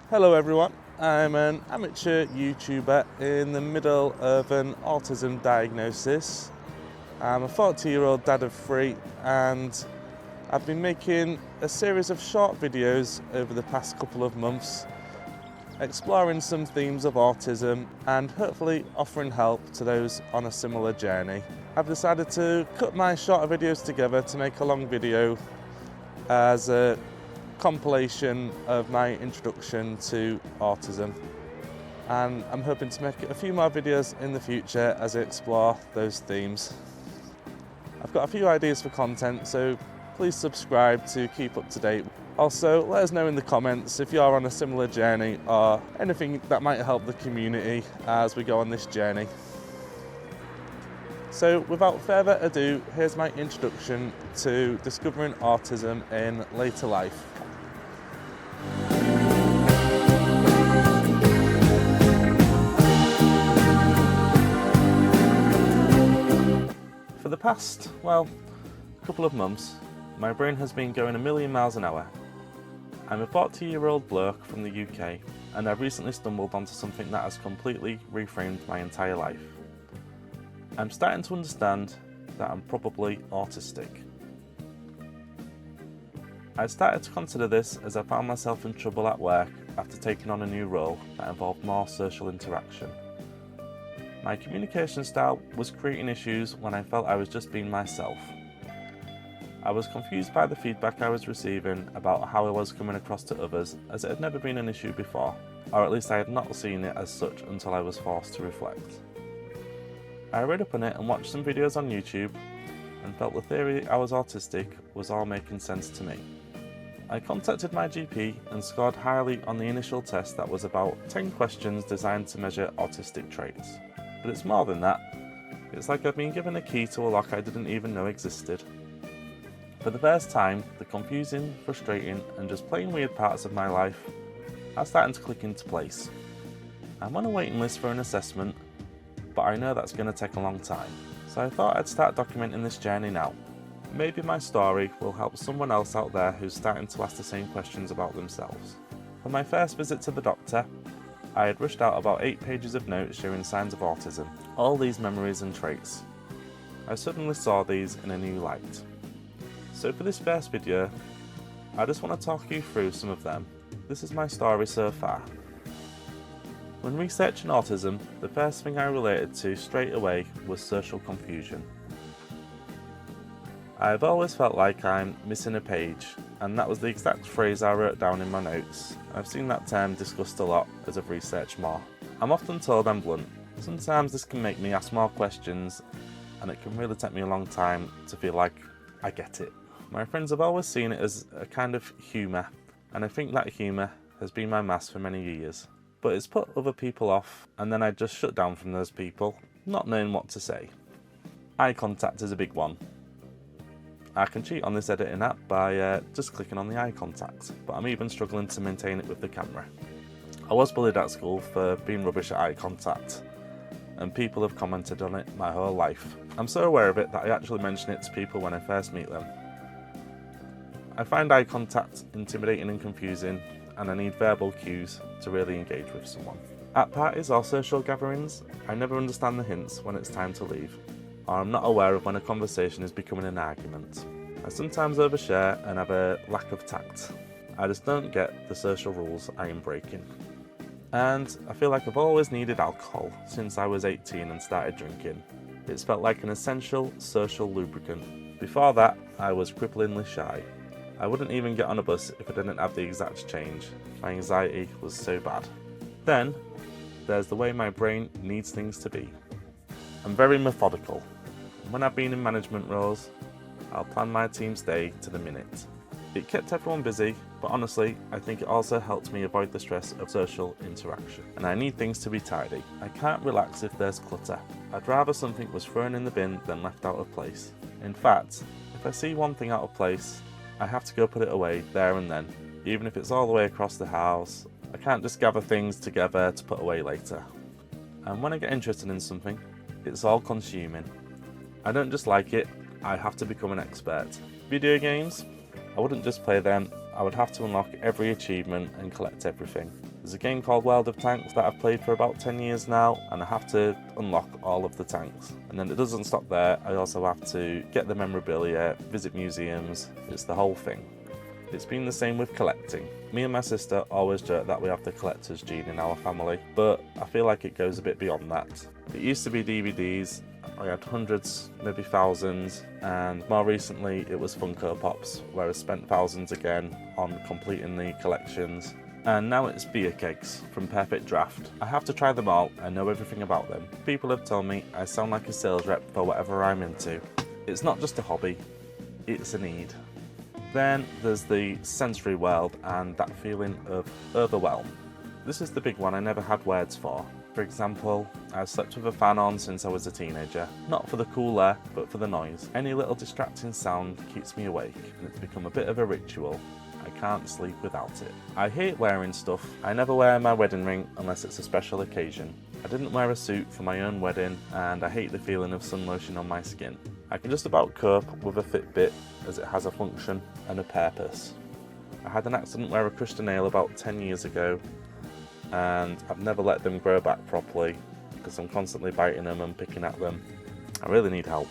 Hello everyone, I'm an amateur YouTuber in the middle of an autism diagnosis. I'm a 40-year-old dad of 3 and I've been making a series of short videos over the past couple of months exploring some themes of autism and hopefully offering help to those on a similar journey. I've decided to cut my shorter videos together to make a long video as a compilation of my introduction to autism, and I'm hoping to make a few more videos in the future as I explore those themes. I've got a few ideas for content, so please subscribe to keep up to date. Also, let us know in the comments if you're on a similar journey or anything that might help the community as we go on this journey. So without further ado, here's my introduction to discovering autism in later life. For the past, couple of months, my brain has been going a million miles an hour. I'm a 40-year-old bloke from the UK, and I've recently stumbled onto something that has completely reframed my entire life. I'm starting to understand that I'm probably autistic. I started to consider this as I found myself in trouble at work after taking on a new role that involved more social interaction. My communication style was creating issues when I felt I was just being myself. I was confused by the feedback I was receiving about how I was coming across to others, as it had never been an issue before, or at least I had not seen it as such until I was forced to reflect. I read up on it and watched some videos on YouTube and felt the theory I was autistic was all making sense to me. I contacted my GP and scored highly on the initial test that was about 10 questions designed to measure autistic traits. But it's more than that. It's like I've been given a key to a lock I didn't even know existed. For the first time, the confusing, frustrating and just plain weird parts of my life are starting to click into place. I'm on a waiting list for an assessment, but I know that's going to take a long time. So I thought I'd start documenting this journey now. Maybe my story will help someone else out there who's starting to ask the same questions about themselves. For my first visit to the doctor, I had rushed out about 8 pages of notes showing signs of autism, all these memories and traits. I suddenly saw these in a new light. So for this first video, I just want to talk you through some of them. This is my story so far. When researching autism, the first thing I related to straight away was social confusion. I've always felt like I'm missing a page, and that was the exact phrase I wrote down in my notes. I've seen that term discussed a lot as I've researched more. I'm often told I'm blunt. Sometimes this can make me ask more questions, and it can really take me a long time to feel like I get it. My friends have always seen it as a kind of humour, and I think that humour has been my mask for many years. But it's put other people off, and then I just shut down from those people, not knowing what to say. Eye contact is a big one. I can cheat on this editing app by just clicking on the eye contact, but I'm even struggling to maintain it with the camera. I was bullied at school for being rubbish at eye contact, and people have commented on it my whole life. I'm so aware of it that I actually mention it to people when I first meet them. I find eye contact intimidating and confusing, and I need verbal cues to really engage with someone. At parties or social gatherings, I never understand the hints when it's time to leave, or I'm not aware of when a conversation is becoming an argument. I sometimes overshare and have a lack of tact. I just don't get the social rules I am breaking. And I feel like I've always needed alcohol since I was 18 and started drinking. It's felt like an essential social lubricant. Before that, I was cripplingly shy. I wouldn't even get on a bus if I didn't have the exact change. My anxiety was so bad. Then, there's the way my brain needs things to be. I'm very methodical. When I've been in management roles, I'll plan my team's day to the minute. It kept everyone busy, but honestly, I think it also helped me avoid the stress of social interaction. And I need things to be tidy. I can't relax if there's clutter. I'd rather something was thrown in the bin than left out of place. In fact, if I see one thing out of place, I have to go put it away there and then, even if it's all the way across the house. I can't just gather things together to put away later. And when I get interested in something, it's all consuming. I don't just like it, I have to become an expert. Video games, I wouldn't just play them, I would have to unlock every achievement and collect everything. There's a game called World of Tanks that I've played for about 10 years now, and I have to unlock all of the tanks. And then it doesn't stop there, I also have to get the memorabilia, visit museums, it's the whole thing. It's been the same with collecting. Me and my sister always joke that we have the collector's gene in our family, but I feel like it goes a bit beyond that. It used to be DVDs, I had hundreds, maybe thousands, and more recently it was Funko Pops, where I spent thousands again on completing the collections. And now it's beer kegs from Perfect Draft. I have to try them all, I know everything about them. People have told me I sound like a sales rep for whatever I'm into. It's not just a hobby, it's a need. Then there's the sensory world and that feeling of overwhelm. This is the big one I never had words for. For example, I've slept with a fan on since I was a teenager. Not for the cool air, but for the noise. Any little distracting sound keeps me awake, and it's become a bit of a ritual. I can't sleep without it. I hate wearing stuff. I never wear my wedding ring unless it's a special occasion. I didn't wear a suit for my own wedding, and I hate the feeling of sun lotion on my skin. I can just about cope with a Fitbit as it has a function and a purpose. I had an accident where I crushed a nail about 10 years ago, and I've never let them grow back properly because I'm constantly biting them and picking at them. I really need help.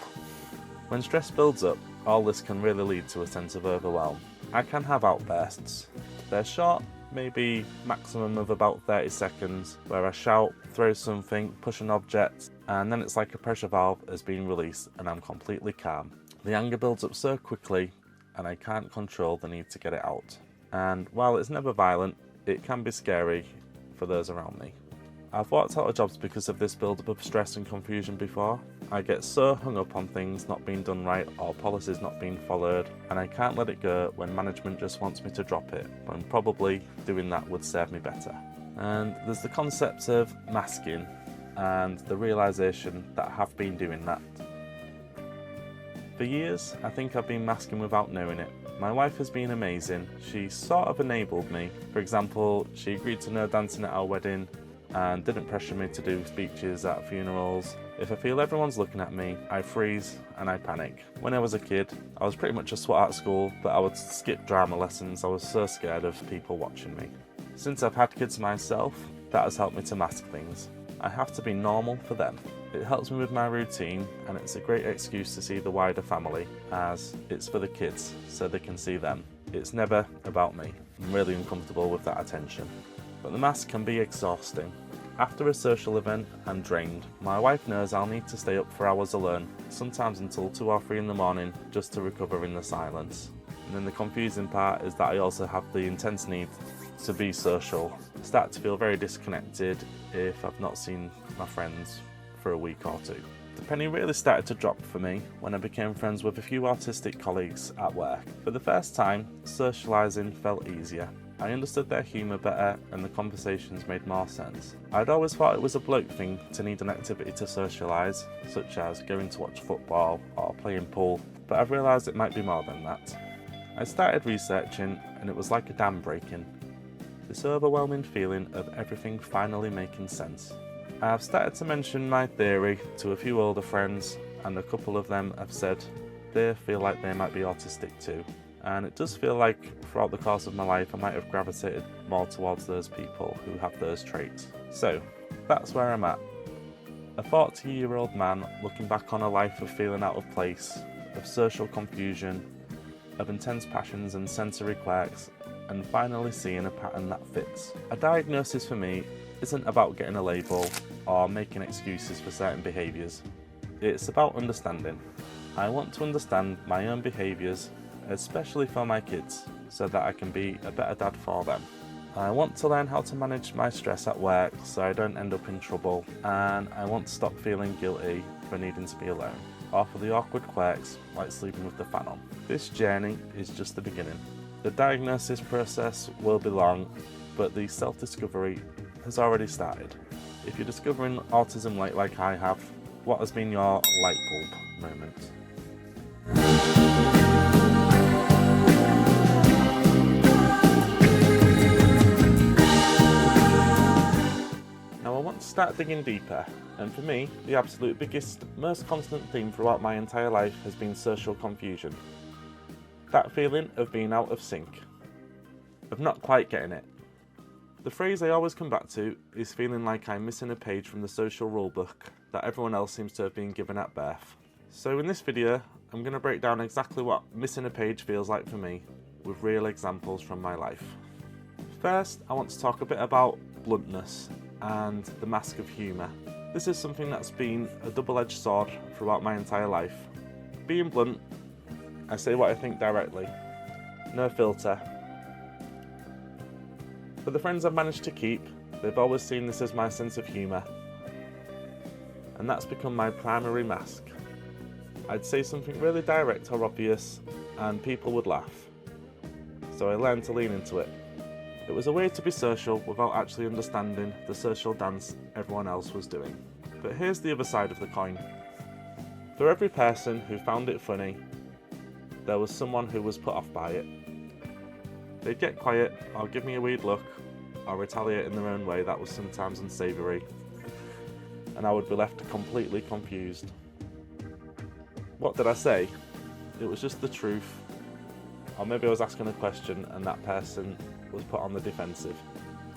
When stress builds up, all this can really lead to a sense of overwhelm. I can have outbursts. They're short, maybe maximum of about 30 seconds, where I shout, throw something, push an object, and then it's like a pressure valve has been released and I'm completely calm. The anger builds up so quickly and I can't control the need to get it out. And while it's never violent, it can be scary for those around me. I've walked out of jobs because of this build-up of stress and confusion before. I get so hung up on things not being done right or policies not being followed, and I can't let it go when management just wants me to drop it, when probably doing that would serve me better. And there's the concept of masking and the realisation that I have been doing that. For years, I think I've been masking without knowing it. My wife has been amazing. She sort of enabled me. For example, she agreed to no dancing at our wedding and didn't pressure me to do speeches at funerals. If I feel everyone's looking at me, I freeze and I panic. When I was a kid, I was pretty much a swot at school, but I would skip drama lessons. I was so scared of people watching me. Since I've had kids myself, that has helped me to mask things. I have to be normal for them. It helps me with my routine, and it's a great excuse to see the wider family, as it's for the kids, so they can see them. It's never about me. I'm really uncomfortable with that attention. But the mask can be exhausting. After a social event, I'm drained. My wife knows I'll need to stay up for hours alone, sometimes until 2 or 3 in the morning, just to recover in the silence. And then the confusing part is that I also have the intense need to be social. I start to feel very disconnected if I've not seen my friends for a week or two. The penny really started to drop for me when I became friends with a few autistic colleagues at work. For the first time, socialising felt easier. I understood their humour better and the conversations made more sense. I'd always thought it was a bloke thing to need an activity to socialise, such as going to watch football or playing pool, but I've realised it might be more than that. I started researching and it was like a dam breaking. This overwhelming feeling of everything finally making sense. I've started to mention my theory to a few older friends, and a couple of them have said they feel like they might be autistic too. And it does feel like throughout the course of my life I might have gravitated more towards those people who have those traits. So that's where I'm at. A 40-year-old man looking back on a life of feeling out of place, of social confusion, of intense passions and sensory quirks, and finally seeing a pattern that fits. A diagnosis for me isn't about getting a label or making excuses for certain behaviours. It's about understanding. I want to understand my own behaviours, especially for my kids, so that I can be a better dad for them. I want to learn how to manage my stress at work so I don't end up in trouble, and I want to stop feeling guilty for needing to be alone, or for the awkward quirks like sleeping with the fan on. This journey is just the beginning. The diagnosis process will be long, but the self-discovery has already started. If you're discovering autism late like I have, what has been your light bulb moment? Now I want to start digging deeper, and for me, the absolute biggest, most constant theme throughout my entire life has been social confusion. That feeling of being out of sync, of not quite getting it. The phrase I always come back to is feeling like I'm missing a page from the social rulebook that everyone else seems to have been given at birth. So in this video, I'm going to break down exactly what missing a page feels like for me, with real examples from my life. First, I want to talk a bit about bluntness and the mask of humour. This is something that's been a double-edged sword throughout my entire life. Being blunt, I say what I think directly, no filter. For the friends I've managed to keep, they've always seen this as my sense of humour, and that's become my primary mask. I'd say something really direct or obvious, and people would laugh. So I learned to lean into it. It was a way to be social without actually understanding the social dance everyone else was doing. But here's the other side of the coin. For every person who found it funny, there was someone who was put off by it. They'd get quiet, or give me a weird look, or retaliate in their own way that was sometimes unsavoury, and I would be left completely confused. What did I say? It was just the truth. Or maybe I was asking a question and that person was put on the defensive.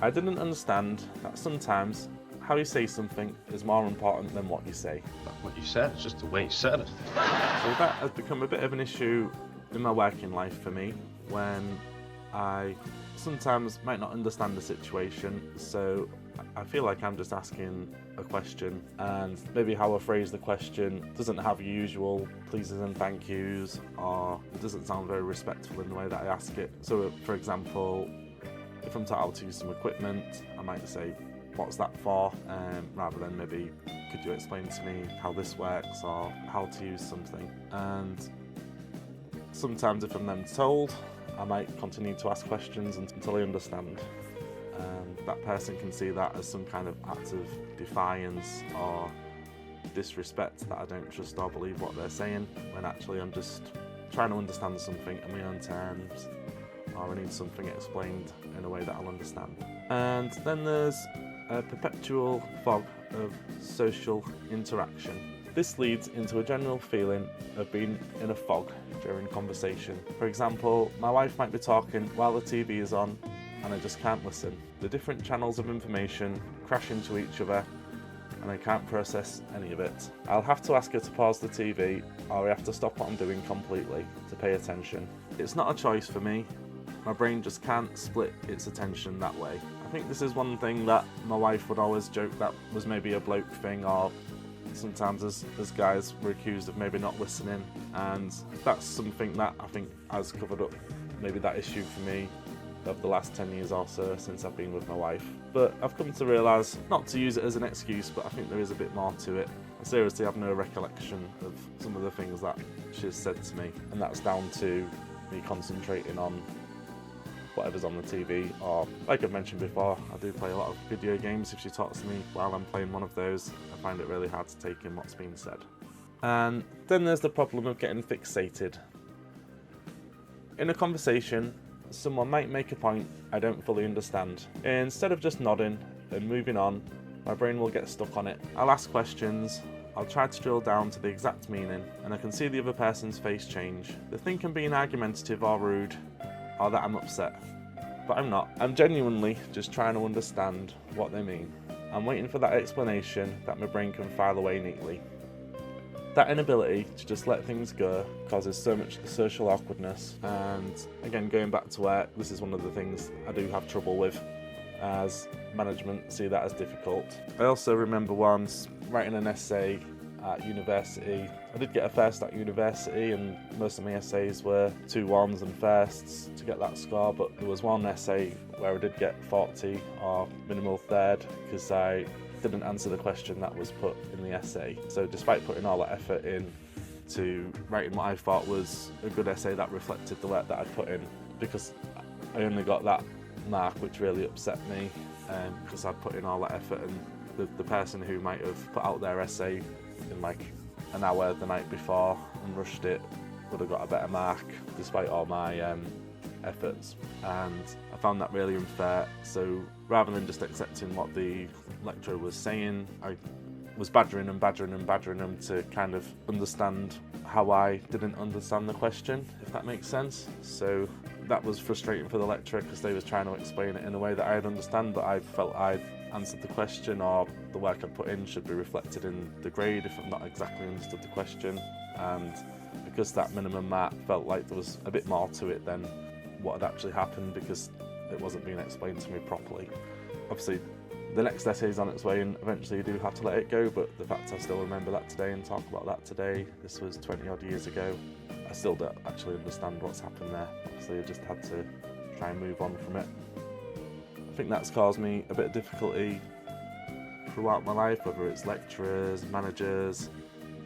I didn't understand that sometimes how you say something is more important than what you say. Not what you said, it's just the way you said it. So that has become a bit of an issue in my working life for me, when I sometimes might not understand the situation, so I feel like I'm just asking a question, and maybe how I phrase the question doesn't have usual pleases and thank yous, or it doesn't sound very respectful in the way that I ask it. So for example, if I'm taught how to use some equipment, I might say, what's that for? Rather than maybe, could you explain to me how this works, or how to use something? And sometimes if I'm then told, I might continue to ask questions until I understand. And that person can see that as some kind of act of defiance or disrespect, that I don't trust or believe what they're saying, when actually I'm just trying to understand something on my own terms, or I need something explained in a way that I'll understand. And then there's a perpetual fog of social interaction. This leads into a general feeling of being in a fog during conversation. For example, my wife might be talking while the TV is on and I just can't listen. The different channels of information crash into each other and I can't process any of it. I'll have to ask her to pause the TV, or I have to stop what I'm doing completely to pay attention. It's not a choice for me. My brain just can't split its attention that way. I think this is one thing that my wife would always joke that was maybe a bloke thing, or sometimes as guys we're accused of maybe not listening, and that's something that I think has covered up maybe that issue for me of the last 10 years or so since I've been with my wife. But I've come to realise, not to use it as an excuse, but I think there is a bit more to it. I seriously have no recollection of some of the things that she's said to me, and that's down to me concentrating on whatever's on the TV, or like I've mentioned before, I do play a lot of video games. If she talks to me while I'm playing one of those, I find it really hard to take in what's being said. And then there's the problem of getting fixated. In a conversation, someone might make a point I don't fully understand. Instead of just nodding and moving on, my brain will get stuck on it. I'll ask questions, I'll try to drill down to the exact meaning, and I can see the other person's face change. They think I'm being argumentative or rude, or that I'm upset. But I'm not. I'm genuinely just trying to understand what they mean. I'm waiting for that explanation that my brain can file away neatly. That inability to just let things go causes so much social awkwardness, and again, going back to work, this is one of the things I do have trouble with, as management see that as difficult. I also remember once writing an essay at university. I did get a first at university, and most of my essays were 2-1s and firsts to get that score, but there was one essay where I did get 40 or minimal third because I didn't answer the question that was put in the essay. So despite putting all that effort in to writing what I thought was a good essay that reflected the work that I'd put in, because I only got that mark, which really upset me, because I'd put in all that effort, and the person who might have put out their essay in like an hour the night before and rushed it would have got a better mark despite all my efforts, and I found that really unfair. So rather than just accepting what the lecturer was saying, I was badgering them to kind of understand how I didn't understand the question, if that makes sense. So that was frustrating for the lecturer because they was trying to explain it in a way that I'd understand, but I felt I'd answered the question, or the work I'd put in should be reflected in the grade if I've not exactly understood the question. And because that minimum mark felt like there was a bit more to it than what had actually happened, because it wasn't being explained to me properly. Obviously, the next essay is on its way and eventually you do have to let it go, but the fact I still remember that today and talk about that today, this was 20 odd years ago, I still don't actually understand what's happened there. Obviously I just had to try and move on from it. I think that's caused me a bit of difficulty throughout my life, whether it's lecturers, managers,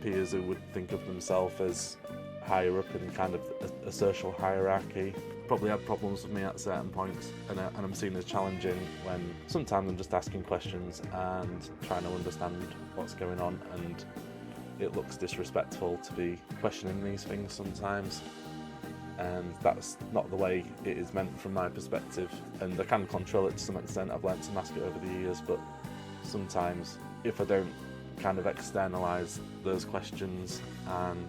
peers who would think of themselves as higher up in kind of a social hierarchy. Probably had problems with me at certain points, and I'm seen as challenging when sometimes I'm just asking questions and trying to understand what's going on, and it looks disrespectful to be questioning these things sometimes, and that's not the way it is meant from my perspective, and I can control it to some extent. I've learnt to mask it over the years, but sometimes if I don't kind of externalise those questions, and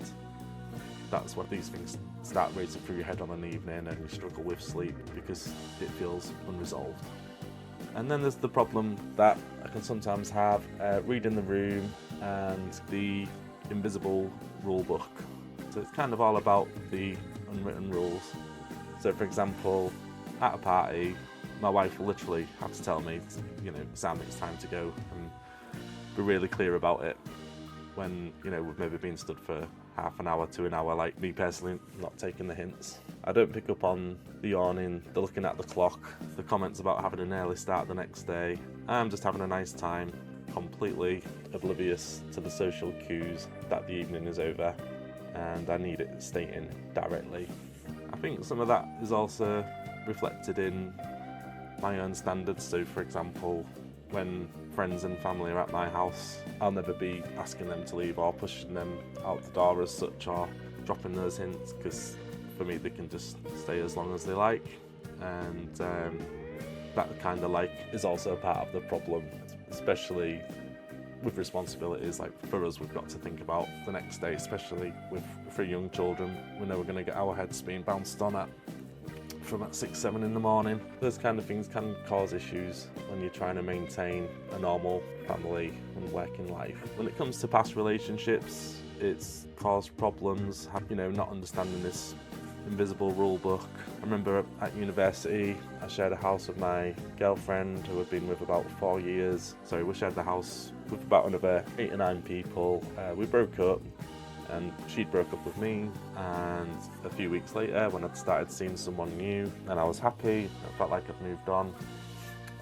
that's what these things start racing through your head on an evening and you struggle with sleep because it feels unresolved. And then there's the problem that I can sometimes have reading the room and the invisible rule book. So it's kind of all about the unwritten rules. So for example, at a party, my wife will literally have to tell me, Sam, it's time to go, and be really clear about it when, we've maybe been stood for half an hour to an hour, like me personally not taking the hints. I don't pick up on the yawning, the looking at the clock, the comments about having an early start the next day. I'm just having a nice time, completely oblivious to the social cues that the evening is over, and I need it stating directly. I think some of that is also reflected in my own standards. So for example, when friends and family are at my house, I'll never be asking them to leave or pushing them out the door as such, or dropping those hints, because for me they can just stay as long as they like, and that kind of is also part of the problem, especially with responsibilities. Like for us, we've got to think about the next day, especially with 3 young children. We know we're going to get our heads being bounced on from at 6-7 in the morning. Those kind of things can cause issues when you're trying to maintain a normal family and working life. When it comes to past relationships, it's caused problems, not understanding this invisible rule book. I remember at university, I shared a house with my girlfriend who I'd been with about 4 years. So we shared the house with about another 8 or 9 people. We broke up, and she'd broke up with me, and a few weeks later when I'd started seeing someone new and I was happy, I felt like I'd moved on.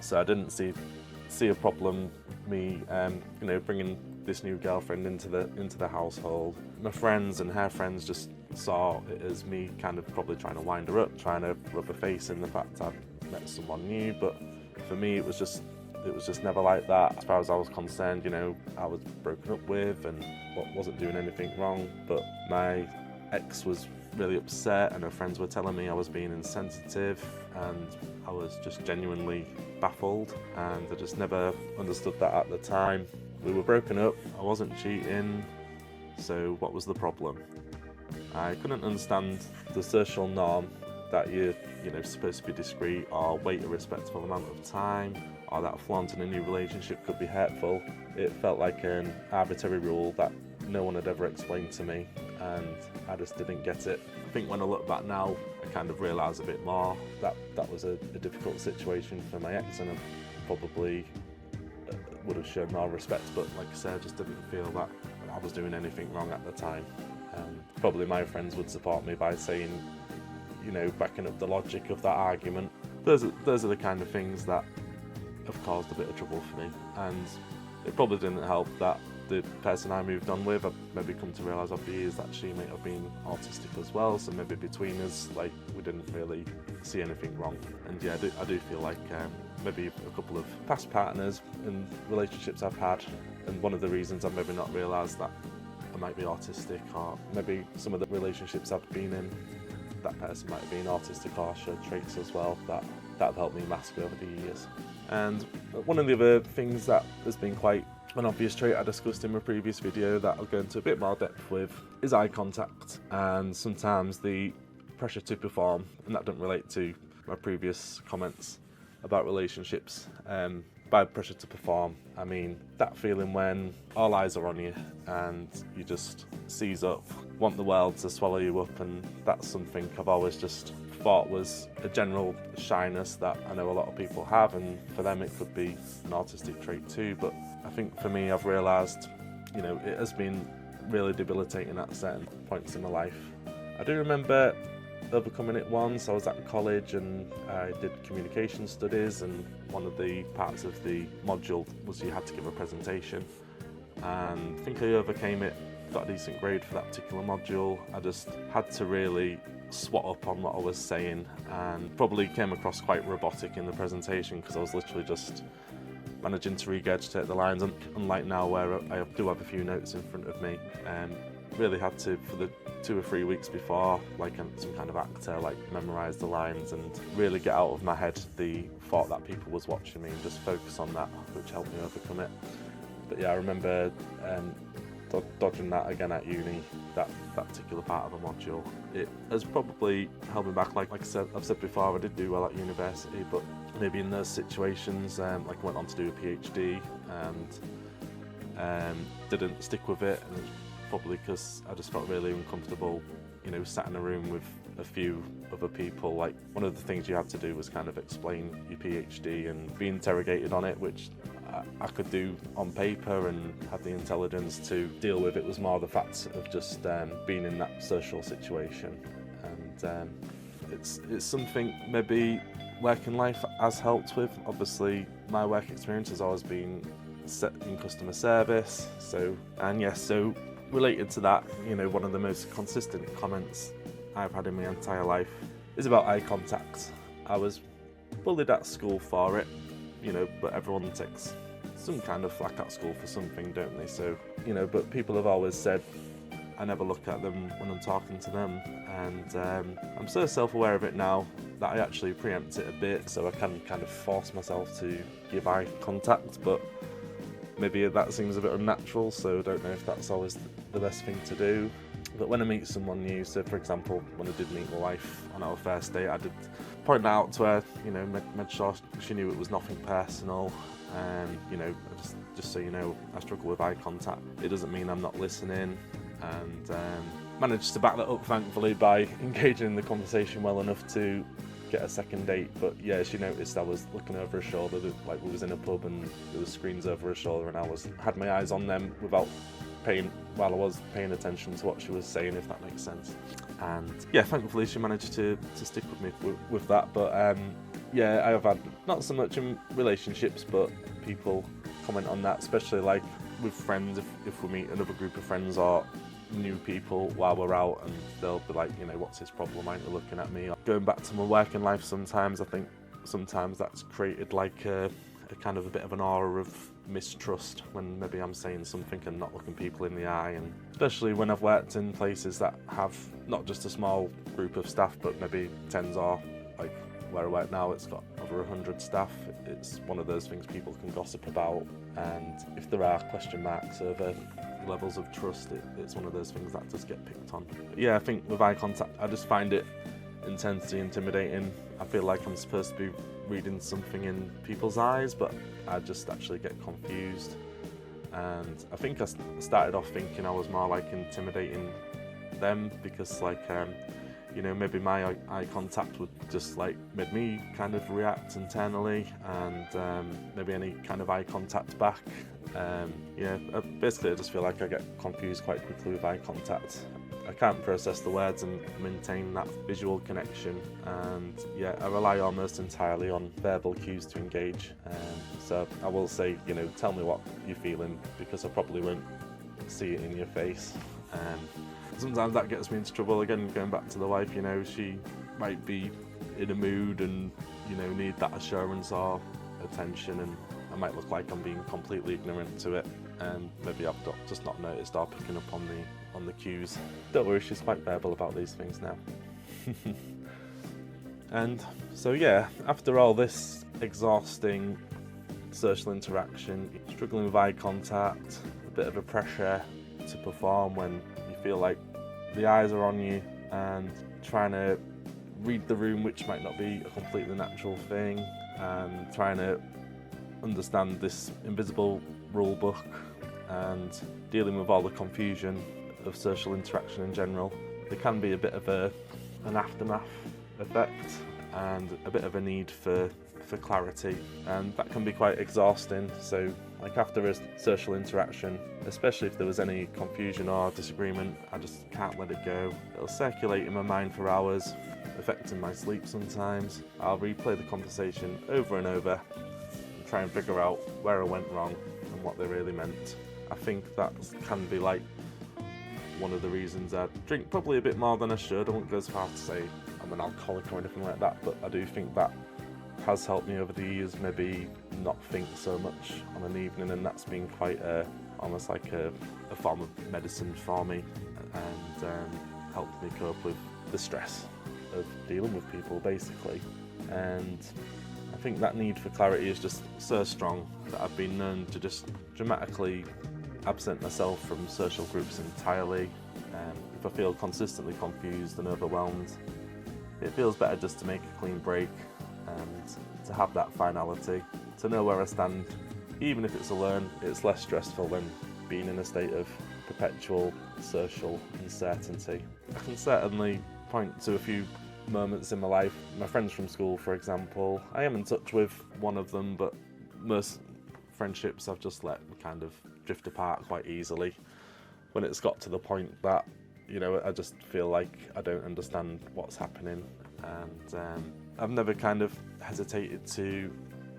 So I didn't see a problem me bringing this new girlfriend into the household. My friends and her friends just saw it as me kind of probably trying to wind her up, trying to rub her face in the fact I'd met someone new, but for me it was just never like that. As far as I was concerned, I was broken up with and wasn't doing anything wrong, but my ex was really upset and her friends were telling me I was being insensitive, and I was just genuinely baffled, and I just never understood that at the time. We were broken up, I wasn't cheating, so what was the problem? I couldn't understand the social norm that you're supposed to be discreet or wait a respectable amount of time, or that flaunting a new relationship could be hurtful. It felt like an arbitrary rule that no one had ever explained to me, and I just didn't get it. I think when I look back now, I kind of realise a bit more that that was a difficult situation for my ex, and I probably would have shown more respect, but like I said, I just didn't feel that I was doing anything wrong at the time. Probably my friends would support me by saying, backing up the logic of that argument. Those are the kind of things that have caused a bit of trouble for me, and it probably didn't help that the person I moved on with, I've maybe come to realise over the years that she might have been autistic as well, so maybe between us, we didn't really see anything wrong. And yeah, I do feel like maybe a couple of past partners and relationships I've had, and one of the reasons I've maybe not realised that I might be autistic, or maybe some of the relationships I've been in, that person might have been autistic or showed traits as well, that have helped me mask over the years. And one of the other things that has been quite an obvious trait I discussed in my previous video that I'll go into a bit more depth with is eye contact. And sometimes the pressure to perform, and that doesn't relate to my previous comments about relationships. By pressure to perform, I mean that feeling when all eyes are on you and you just seize up, want the world to swallow you up, and that's something I've always just thought was a general shyness that I know a lot of people have, and for them it could be an autistic trait too. But I think for me, I've realised, it has been really debilitating at certain points in my life. I do remember overcoming it once. I was at college and I did communication studies, and one of the parts of the module was you had to give a presentation, and I think I overcame it, got a decent grade for that particular module. I just had to really swat up on what I was saying, and probably came across quite robotic in the presentation because I was literally just managing to regurgitate the lines, unlike now where I do have a few notes in front of me. Really had to, for the 2 or 3 weeks before, like some kind of actor, like memorise the lines and really get out of my head the thought that people was watching me and just focus on that, which helped me overcome it. But yeah, I remember dodging that again at uni, that particular part of the module. It has probably held me back. Like I said, I've said before, I did do well at university, but maybe in those situations, like I went on to do a PhD and didn't stick with it, and probably because I just felt really uncomfortable, sat in a room with a few other people. Like, one of the things you had to do was kind of explain your PhD and be interrogated on it, which I could do on paper and had the intelligence to deal with. It was more the fact of just being in that social situation, and it's something maybe working life has helped with. Obviously, my work experience has always been set in customer service, so related to that, one of the most consistent comments I've had in my entire life is about eye contact. I was bullied at school for it, but everyone takes some kind of flack at school for something, don't they? So, but people have always said I never look at them when I'm talking to them, and I'm so self-aware of it now that I actually preempt it a bit, so I can kind of force myself to give eye contact, but maybe that seems a bit unnatural, so I don't know if that's always the best thing to do. But when I meet someone new, so for example, when I did meet my wife on our first date, I did point out to her, made sure she knew it was nothing personal, and just so you know, I struggle with eye contact. It doesn't mean I'm not listening, and managed to back that up thankfully by engaging in the conversation well enough to get a second date. But yeah, she noticed I was looking over her shoulder, like we was in a pub and there was screens over her shoulder, and I had my eyes on them while I was paying attention to what she was saying, if that makes sense. And yeah, thankfully she managed to stick with me with that. But yeah, I have had, not so much in relationships, but people comment on that, especially like with friends, if we meet another group of friends or new people while we're out, and they'll be like, what's his problem, aren't you looking at me? Going back to my working life, sometimes I think that's created like a kind of a bit of an aura of mistrust when maybe I'm saying something and not looking people in the eye, and especially when I've worked in places that have not just a small group of staff, but maybe tens, or like where I work now, it's got over 100 staff. It's one of those things people can gossip about, and if there are question marks over levels of trust, it's one of those things that does get picked on. But yeah, I think with eye contact, I just find it intensely intimidating. I feel like I'm supposed to be reading something in people's eyes, but I just actually get confused. And I think I started off thinking I was more like intimidating them, because like maybe my eye contact would just like made me kind of react internally, and maybe any kind of eye contact back. Basically I just feel like I get confused quite quickly with eye contact. I can't process the words and maintain that visual connection, and yeah, I rely almost entirely on verbal cues to engage. So I will say, tell me what you're feeling, because I probably won't see it in your face. Sometimes that gets me into trouble. Again, going back to the wife, she might be in a mood and need that assurance or attention, and I might look like I'm being completely ignorant to it, and maybe I've just not noticed or picking up on the cues. Don't worry, she's quite verbal about these things now. And so yeah, after all this exhausting social interaction, struggling with eye contact, a bit of a pressure to perform when you feel like the eyes are on you, and trying to read the room, which might not be a completely natural thing, and trying to understand this invisible rule book and dealing with all the confusion of social interaction in general. There can be a bit of an aftermath effect and a bit of a need for clarity, and that can be quite exhausting. So like after a social interaction, especially if there was any confusion or disagreement, I just can't let it go. It'll circulate in my mind for hours, affecting my sleep sometimes. I'll replay the conversation over and over and try and figure out where I went wrong and what they really meant. I think that can be like one of the reasons I drink probably a bit more than I should. I won't go as far to say I'm an alcoholic or anything like that, but I do think that has helped me over the years maybe not think so much on an evening, and that's been quite almost like a form of medicine for me, and helped me cope with the stress of dealing with people basically. And I think that need for clarity is just so strong that I've been known to just dramatically absent myself from social groups entirely. If I feel consistently confused and overwhelmed, it feels better just to make a clean break and to have that finality, to know where I stand. Even if it's alone, it's less stressful than being in a state of perpetual social uncertainty. I can certainly point to a few moments in my life. My friends from school, for example, I am in touch with one of them, but most friendships I've just let kind of drift apart quite easily when it's got to the point that, you know, I just feel like I don't understand what's happening. And I've never kind of hesitated to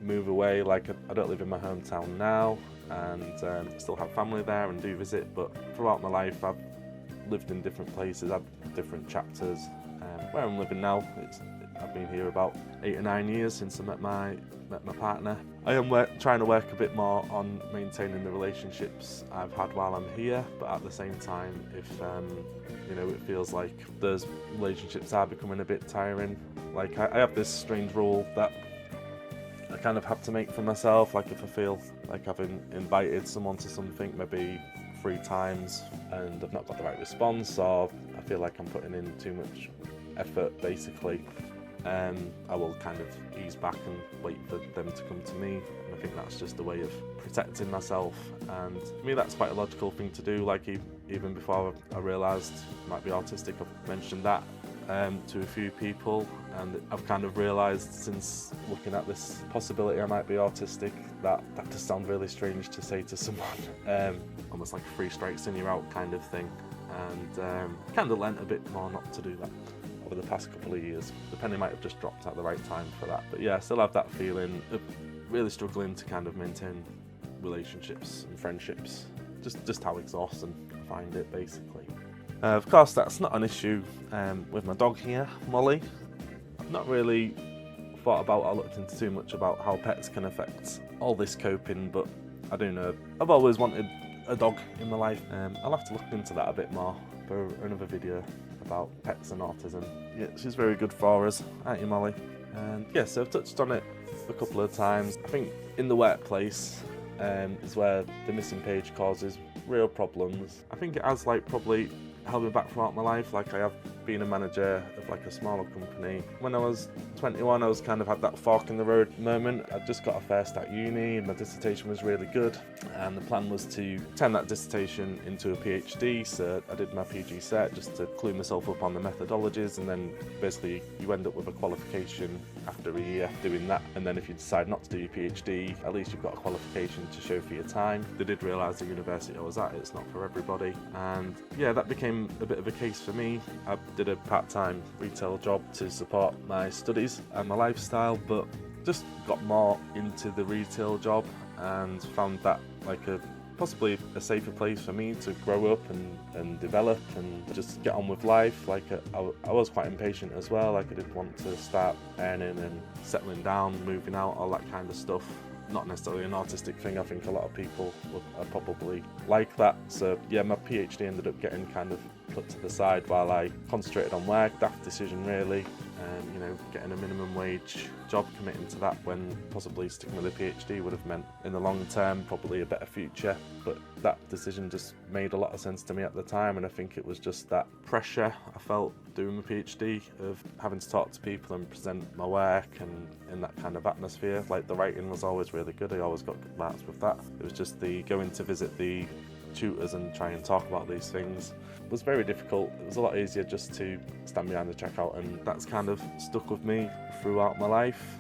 move away. Like, I don't live in my hometown now, and still have family there and do visit, but throughout my life I've lived in different places, had different chapters. Where I'm living now, I've been here about 8 or 9 years since I met my partner. I am trying to work a bit more on maintaining the relationships I've had while I'm here, but at the same time, if you know, it feels like those relationships are becoming a bit tiring. Like, I have this strange rule that I kind of have to make for myself. Like, if I feel like I've invited someone to something maybe 3 times and I've not got the right response, or I feel like I'm putting in too much effort basically, I will kind of ease back and wait for them to come to me. And I think that's just a way of protecting myself, and to me that's quite a logical thing to do. Like, even before I realised I might be autistic, I've mentioned that to a few people, and I've kind of realised since looking at this possibility I might be autistic that just sounds really strange to say to someone, almost like 3 strikes and you're out kind of thing. And kind of learnt a bit more not to do that over the past couple of years. The penny might have just dropped at the right time for that. But yeah, I still have that feeling of really struggling to kind of maintain relationships and friendships. Just how exhausting I find it, basically. Of course, that's not an issue with my dog here, Molly. I've not really thought about or looked into too much about how pets can affect all this coping, but I do know I've always wanted a dog in my life. I'll have to look into that a bit more for another video about pets and autism. Yeah, she's very good for us, aren't you, Molly? And yeah, so I've touched on it a couple of times. I think in the workplace is where the missing page causes real problems. I think it has probably held me back throughout my life. Like, I have been a manager of a smaller company. When I was 21, I was kind of had that fork in the road moment. I'd just got a first at uni, and my dissertation was really good, and the plan was to turn that dissertation into a PhD. So I did my PG cert just to clue myself up on the methodologies, and then basically you end up with a qualification after a year doing that. And then if you decide not to do your PhD, at least you've got a qualification to show for your time. They did realise the university I was at, it's not for everybody, and yeah, that became a bit of a case for me. I did a part-time retail job to support my studies and my lifestyle, but just got more into the retail job and found that possibly a safer place for me to grow up and develop and just get on with life. I was quite impatient as well. I did want to start earning and settling down, moving out, all that kind of stuff. Not necessarily an autistic thing. I think a lot of people are probably like that. So yeah, my PhD ended up getting kind of put to the side while I concentrated on work. Daft decision really, you know, getting a minimum wage job, committing to that when possibly sticking with a PhD would have meant in the long term probably a better future. But that decision just made a lot of sense to me at the time, and I think it was just that pressure I felt doing my PhD of having to talk to people and present my work, and in that kind of atmosphere. Like, the writing was always really good, I always got good marks with that. It was just the going to visit the tutors and try and talk about these things was very difficult. It was a lot easier just to stand behind the checkout, and that's kind of stuck with me throughout my life.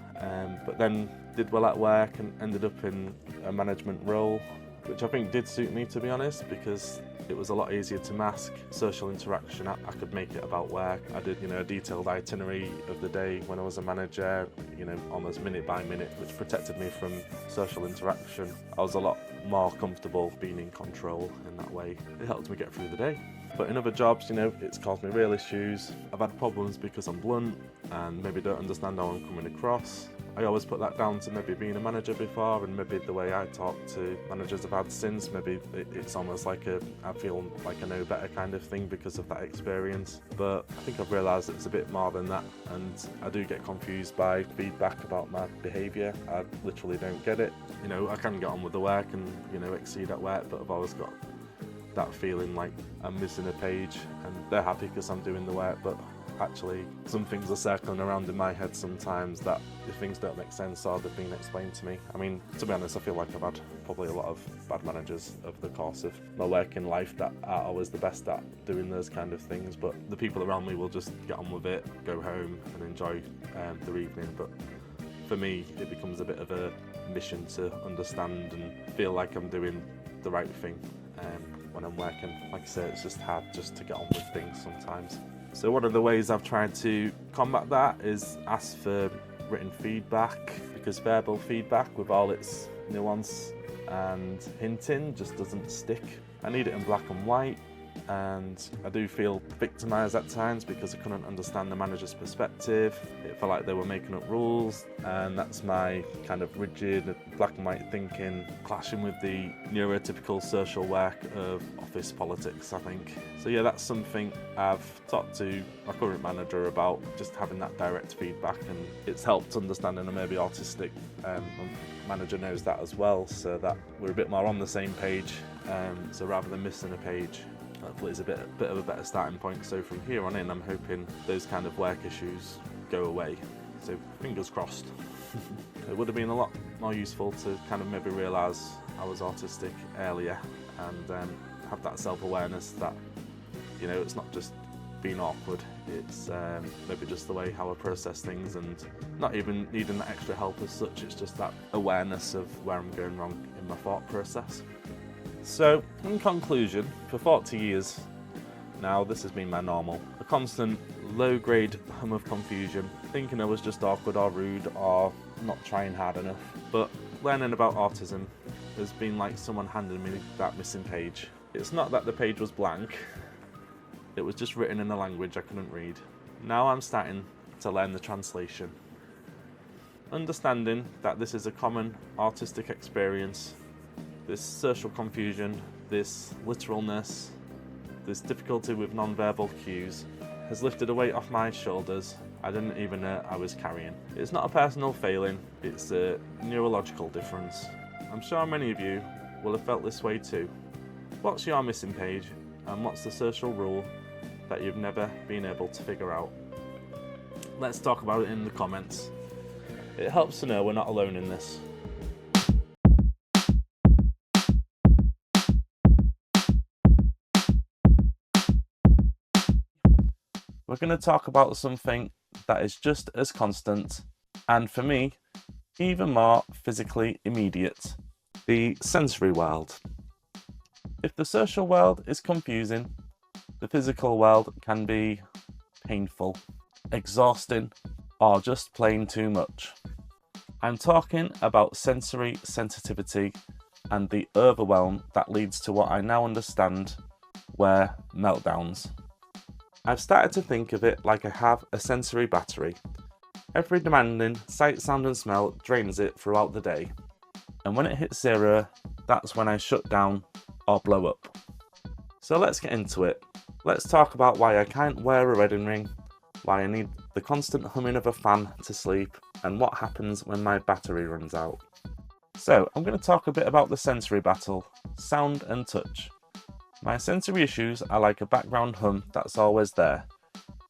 But then did well at work and ended up in a management role, which I think did suit me, to be honest, because it was a lot easier to mask social interaction. I could make it about work. I did, you know, a detailed itinerary of the day when I was a manager, you know, almost minute by minute, which protected me from social interaction. I was a lot more comfortable being in control in that way. It helped me get through the day. But in other jobs, you know, it's caused me real issues. I've had problems because I'm blunt and maybe don't understand how I'm coming across. I always put that down to maybe being a manager before, and maybe the way I talk to managers I've had since, maybe it's almost like I feel like I know better kind of thing because of that experience. But I think I've realised it's a bit more than that, and I do get confused by feedback about my behaviour. I literally don't get it. You know, I can get on with the work and, you know, exceed at work, but I've always got that feeling like I'm missing a page, and they're happy because I'm doing the work, but actually some things are circling around in my head sometimes that if things don't make sense or they've been explained to me. I mean, to be honest, I feel like I've had probably a lot of bad managers over the course of my working life that are always the best at doing those kind of things, but the people around me will just get on with it, go home and enjoy their evening. But for me, it becomes a bit of a mission to understand and feel like I'm doing the right thing when I'm working. Like I say, it's just hard just to get on with things sometimes. So one of the ways I've tried to combat that is ask for written feedback, because verbal feedback with all its nuance and hinting just doesn't stick. I need it in black and white, and I do feel victimised at times because I couldn't understand the manager's perspective. It felt like they were making up rules, and that's my kind of rigid black and white thinking clashing with the neurotypical social work of office politics, I think. So yeah, that's something I've talked to my current manager about, just having that direct feedback, and it's helped understanding I'm maybe autistic. My manager knows that as well, so that we're a bit more on the same page. So rather than missing a page, hopefully it's a bit of a better starting point. So from here on in, I'm hoping those kind of work issues go away. So fingers crossed. It would have been a lot more useful to kind of maybe realise I was autistic earlier, and have that self-awareness that, you know, it's not just being awkward, it's maybe just the way how I process things, and not even needing that extra help as such. It's just that awareness of where I'm going wrong in my thought process. So, in conclusion, for 40 years now, this has been my normal. A constant low-grade hum of confusion, thinking I was just awkward or rude or not trying hard enough. But learning about autism has been like someone handing me that missing page. It's not that the page was blank, it was just written in a language I couldn't read. Now I'm starting to learn the translation. Understanding that this is a common autistic experience, this social confusion, this literalness, this difficulty with non-verbal cues, has lifted a weight off my shoulders I didn't even know I was carrying. It's not a personal failing, it's a neurological difference. I'm sure many of you will have felt this way too. What's your missing page, and what's the social rule that you've never been able to figure out? Let's talk about it in the comments. It helps to know we're not alone in this. We're going to talk about something that is just as constant, and for me, even more physically immediate: the sensory world. If the social world is confusing, the physical world can be painful, exhausting, or just plain too much. I'm talking about sensory sensitivity and the overwhelm that leads to what I now understand were meltdowns. I've started to think of it like I have a sensory battery. Every demanding sight, sound and smell drains it throughout the day. And when it hits zero, that's when I shut down or blow up. So let's get into it. Let's talk about why I can't wear a wedding ring, why I need the constant humming of a fan to sleep, and what happens when my battery runs out. So, I'm going to talk a bit about the sensory battle, sound and touch. My sensory issues are like a background hum that's always there,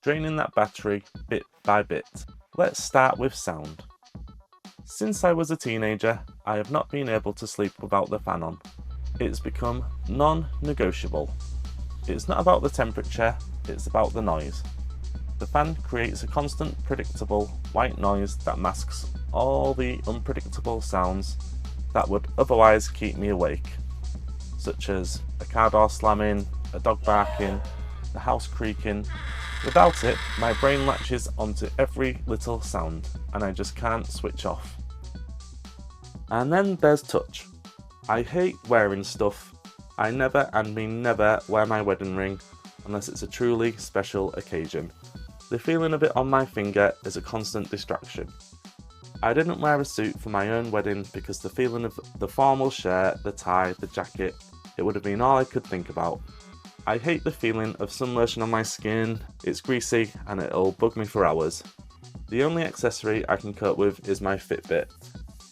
draining that battery bit by bit. Let's start with sound. Since I was a teenager, I have not been able to sleep without the fan on. It's become non-negotiable. It's not about the temperature, it's about the noise. The fan creates a constant, predictable white noise that masks all the unpredictable sounds that would otherwise keep me awake, such as a car door slamming, a dog barking, the house creaking. Without it, my brain latches onto every little sound and I just can't switch off. And then there's touch. I hate wearing stuff. I never and mean never wear my wedding ring unless it's a truly special occasion. The feeling of it on my finger is a constant distraction. I didn't wear a suit for my own wedding because the feeling of the formal shirt, the tie, the jacket, it would have been all I could think about. I hate the feeling of sun lotion on my skin, it's greasy and it'll bug me for hours. The only accessory I can cope with is my Fitbit,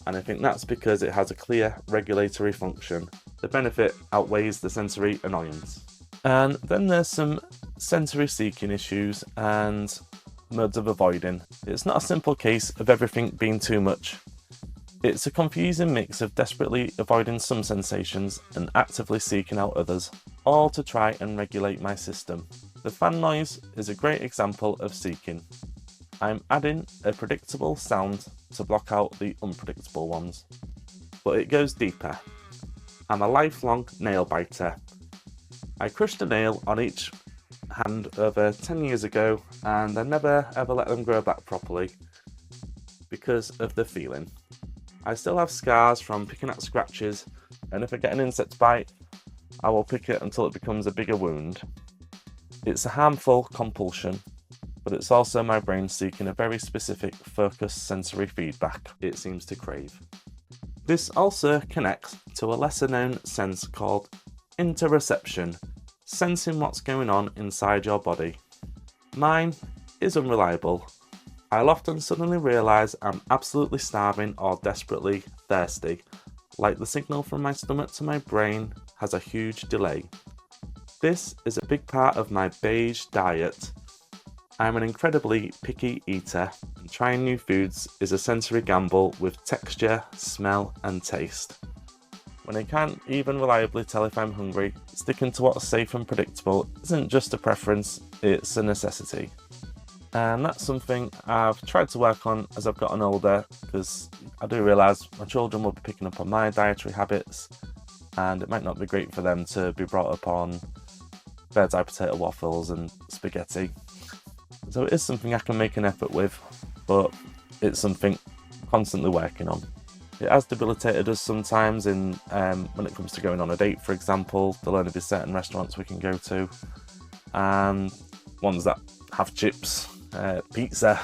and I think that's because it has a clear regulatory function. The benefit outweighs the sensory annoyance. And then there's some sensory seeking issues and modes of avoiding. It's not a simple case of everything being too much. It's a confusing mix of desperately avoiding some sensations and actively seeking out others, all to try and regulate my system. The fan noise is a great example of seeking. I'm adding a predictable sound to block out the unpredictable ones. But it goes deeper. I'm a lifelong nail biter. I crushed a nail on each hand over 10 years ago and I never ever let them grow back properly because of the feeling. I still have scars from picking at scratches, and if I get an insect bite, I will pick it until it becomes a bigger wound. It's a harmful compulsion, but it's also my brain seeking a very specific focused sensory feedback it seems to crave. This also connects to a lesser known sense called interoception, sensing what's going on inside your body. Mine is unreliable. I'll often suddenly realise I'm absolutely starving or desperately thirsty, like the signal from my stomach to my brain has a huge delay. This is a big part of my beige diet. I'm an incredibly picky eater, and trying new foods is a sensory gamble with texture, smell and taste. When I can't even reliably tell if I'm hungry, sticking to what's safe and predictable isn't just a preference, it's a necessity. And that's something I've tried to work on as I've gotten older, because I do realise my children will be picking up on my dietary habits and it might not be great for them to be brought up on bird's eye potato waffles and spaghetti. So it is something I can make an effort with, but it's something I'm constantly working on. It has debilitated us sometimes in when it comes to going on a date, for example. There'll only be certain restaurants we can go to, and ones that have chips, pizza,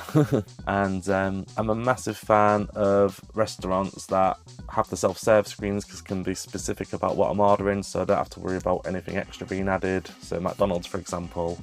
and I'm a massive fan of restaurants that have the self-serve screens because can be specific about what I'm ordering, so I don't have to worry about anything extra being added. So McDonald's, for example,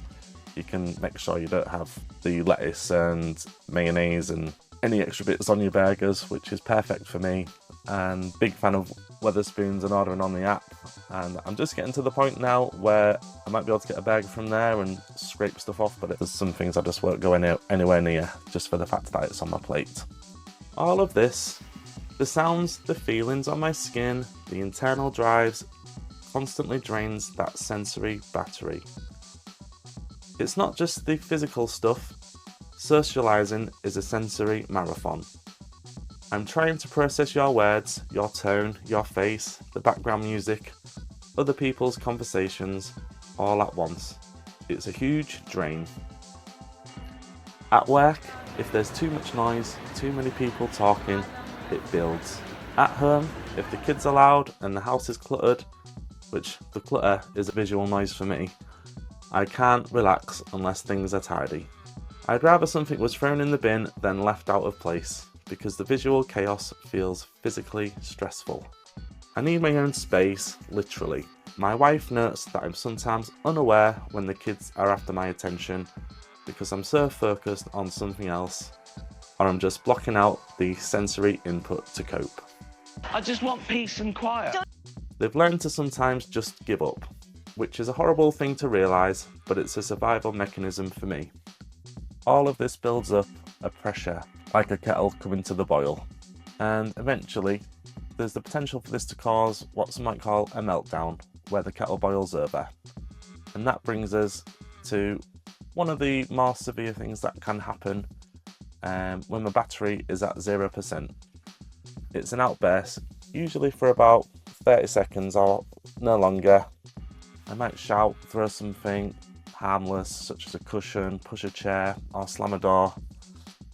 you can make sure you don't have the lettuce and mayonnaise and any extra bits on your burgers, which is perfect for me. And big fan of Wetherspoons and ordering on the app. And I'm just getting to the point now where I might be able to get a burger from there and scrape stuff off, but there's some things I just won't go anywhere near just for the fact that it's on my plate. All of this, the sounds, the feelings on my skin, the internal drives, constantly drains that sensory battery. It's not just the physical stuff. Socialising is a sensory marathon. I'm trying to process your words, your tone, your face, the background music, other people's conversations, all at once. It's a huge drain. At work, if there's too much noise, too many people talking, it builds. At home, if the kids are loud and the house is cluttered, which the clutter is a visual noise for me, I can't relax unless things are tidy. I'd rather something was thrown in the bin than left out of place, because the visual chaos feels physically stressful. I need my own space, literally. My wife notes that I'm sometimes unaware when the kids are after my attention because I'm so focused on something else, or I'm just blocking out the sensory input to cope. I just want peace and quiet. They've learned to sometimes just give up, which is a horrible thing to realise, but it's a survival mechanism for me. All of this builds up a pressure, like a kettle coming to the boil, and eventually there's the potential for this to cause what some might call a meltdown, where the kettle boils over. And that brings us to one of the more severe things that can happen when the battery is at 0%. It's an outburst, usually for about 30 seconds or no longer. I might shout, throw something harmless such as a cushion, push a chair or slam a door.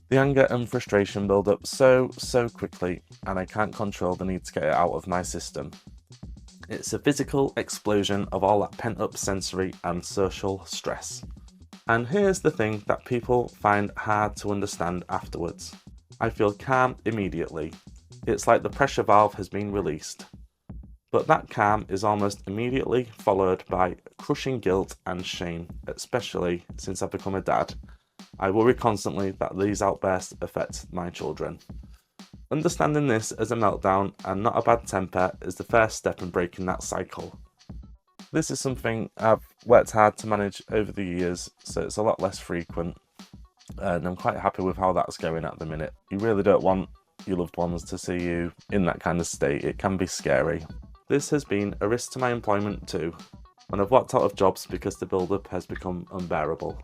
The anger and frustration build up so quickly, and I can't control the need to get it out of my system. It's a physical explosion of all that pent-up sensory and social stress. And here's the thing that people find hard to understand afterwards. I feel calm immediately. It's like the pressure valve has been released. But that calm is almost immediately followed by crushing guilt and shame, especially since I've become a dad. I worry constantly that these outbursts affect my children. Understanding this as a meltdown and not a bad temper is the first step in breaking that cycle. This is something I've worked hard to manage over the years, so it's a lot less frequent, and I'm quite happy with how that's going at the minute. You really don't want your loved ones to see you in that kind of state. It can be scary. This has been a risk to my employment too, when I've walked out of jobs because the build-up has become unbearable.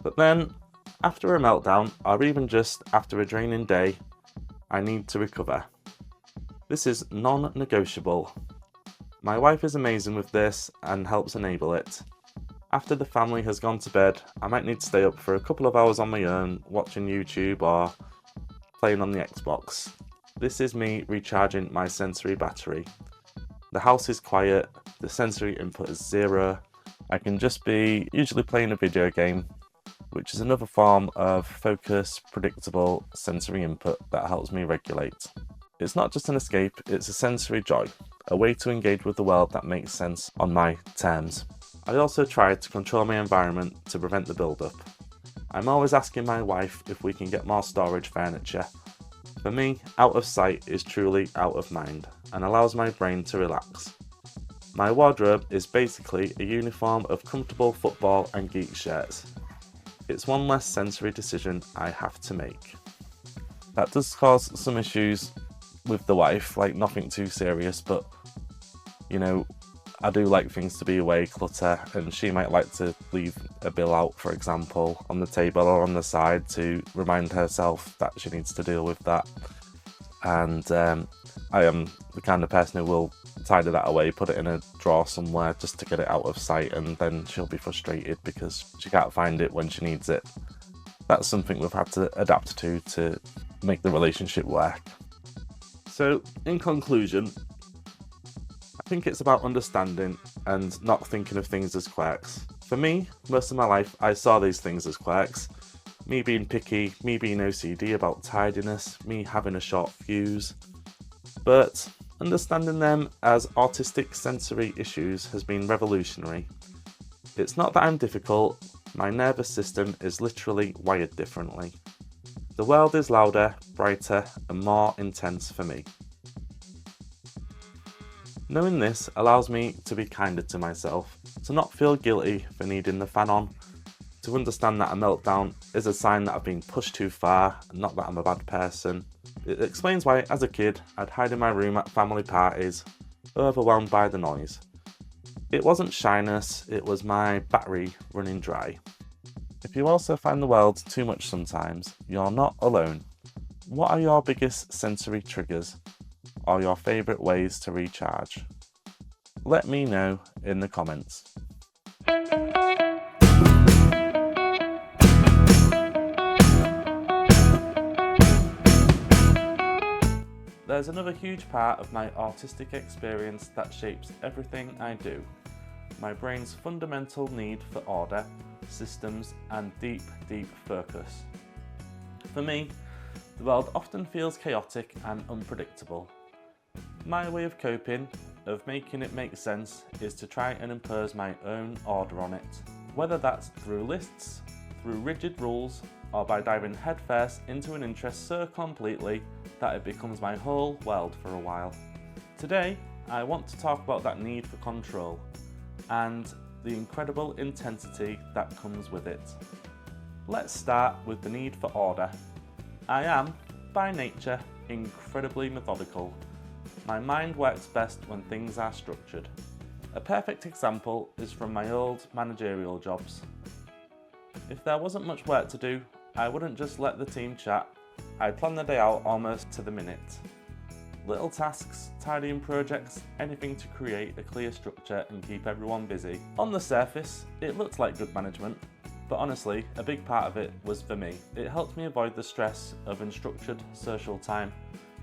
But then, after a meltdown, or even just after a draining day, I need to recover. This is non-negotiable. My wife is amazing with this and helps enable it. After the family has gone to bed, I might need to stay up for a couple of hours on my own, watching YouTube or playing on the Xbox. This is me recharging my sensory battery. The house is quiet, the sensory input is 0. I can just be usually playing a video game, which is another form of focused, predictable sensory input that helps me regulate. It's not just an escape, it's a sensory joy, a way to engage with the world that makes sense on my terms. I also try to control my environment to prevent the build-up. I'm always asking my wife if we can get more storage furniture. For me, out of sight is truly out of mind and allows my brain to relax. My wardrobe is basically a uniform of comfortable football and geek shirts. It's one less sensory decision I have to make. That does cause some issues with the wife, like nothing too serious, but you know, I do like things to be away, clutter, and she might like to leave a bill out, for example, on the table or on the side to remind herself that she needs to deal with that. And I am the kind of person who will tidy that away, put it in a drawer somewhere just to get it out of sight, and then she'll be frustrated because she can't find it when she needs it. That's something we've had to adapt to make the relationship work. So, in conclusion, I think it's about understanding and not thinking of things as quirks. For me, most of my life, I saw these things as quirks. Me being picky, me being OCD about tidiness, me having a short fuse. But understanding them as autistic sensory issues has been revolutionary. It's not that I'm difficult, my nervous system is literally wired differently. The world is louder, brighter, and more intense for me. Knowing this allows me to be kinder to myself, to not feel guilty for needing the fan on, to understand that a meltdown is a sign that I've been pushed too far, and not that I'm a bad person. It explains why, as a kid, I'd hide in my room at family parties, overwhelmed by the noise. It wasn't shyness, it was my battery running dry. If you also find the world too much sometimes, you're not alone. What are your biggest sensory triggers, or your favourite ways to recharge? Let me know in the comments. There's another huge part of my autistic experience that shapes everything I do. My brain's fundamental need for order, systems, and deep focus. For me, the world often feels chaotic and unpredictable. My way of coping, of making it make sense, is to try and impose my own order on it. Whether that's through lists, through rigid rules, or by diving headfirst into an interest so completely that it becomes my whole world for a while. Today, I want to talk about that need for control and the incredible intensity that comes with it. Let's start with the need for order. I am, by nature, incredibly methodical. My mind works best when things are structured. A perfect example is from my old managerial jobs. If there wasn't much work to do, I wouldn't just let the team chat, I'd plan the day out almost to the minute. Little tasks, tidying projects, anything to create a clear structure and keep everyone busy. On the surface, it looked like good management, but honestly, a big part of it was for me. It helped me avoid the stress of unstructured social time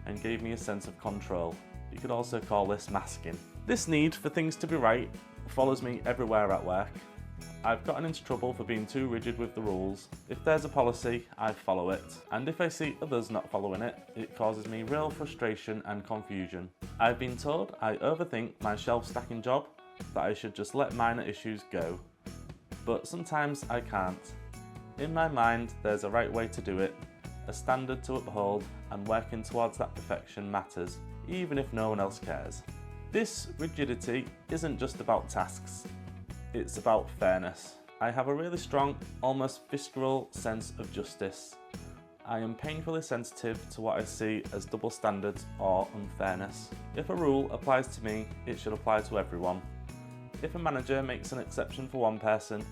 and gave me a sense of control. You could also call this masking. This need for things to be right follows me everywhere at work. I've gotten into trouble for being too rigid with the rules. If there's a policy, I follow it. And if I see others not following it, it causes me real frustration and confusion. I've been told I overthink my shelf stacking job, that I should just let minor issues go. But sometimes I can't. In my mind, there's a right way to do it, a standard to uphold, and working towards that perfection matters, even if no one else cares. This rigidity isn't just about tasks. It's about fairness. I have a really strong, almost visceral sense of justice. I am painfully sensitive to what I see as double standards or unfairness. If a rule applies to me, it should apply to everyone. If a manager makes an exception for one person,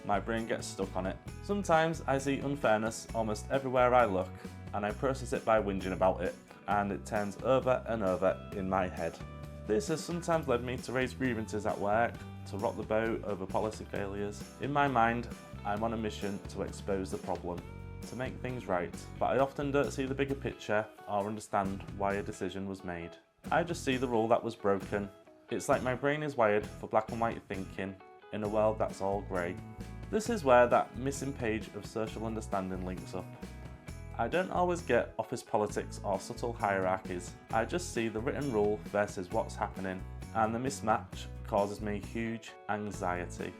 my brain gets stuck on it. Sometimes I see unfairness almost everywhere I look, and I process it by whinging about it, and it turns over and over in my head. This has sometimes led me to raise grievances at work, to rock the boat over policy failures. In my mind, I'm on a mission to expose the problem, to make things right, but I often don't see the bigger picture or understand why a decision was made. I just see the rule that was broken. It's like my brain is wired for black and white thinking in a world that's all grey. This is where that missing page of social understanding links up. I don't always get office politics or subtle hierarchies. I just see the written rule versus what's happening, and the mismatch causes me huge anxiety.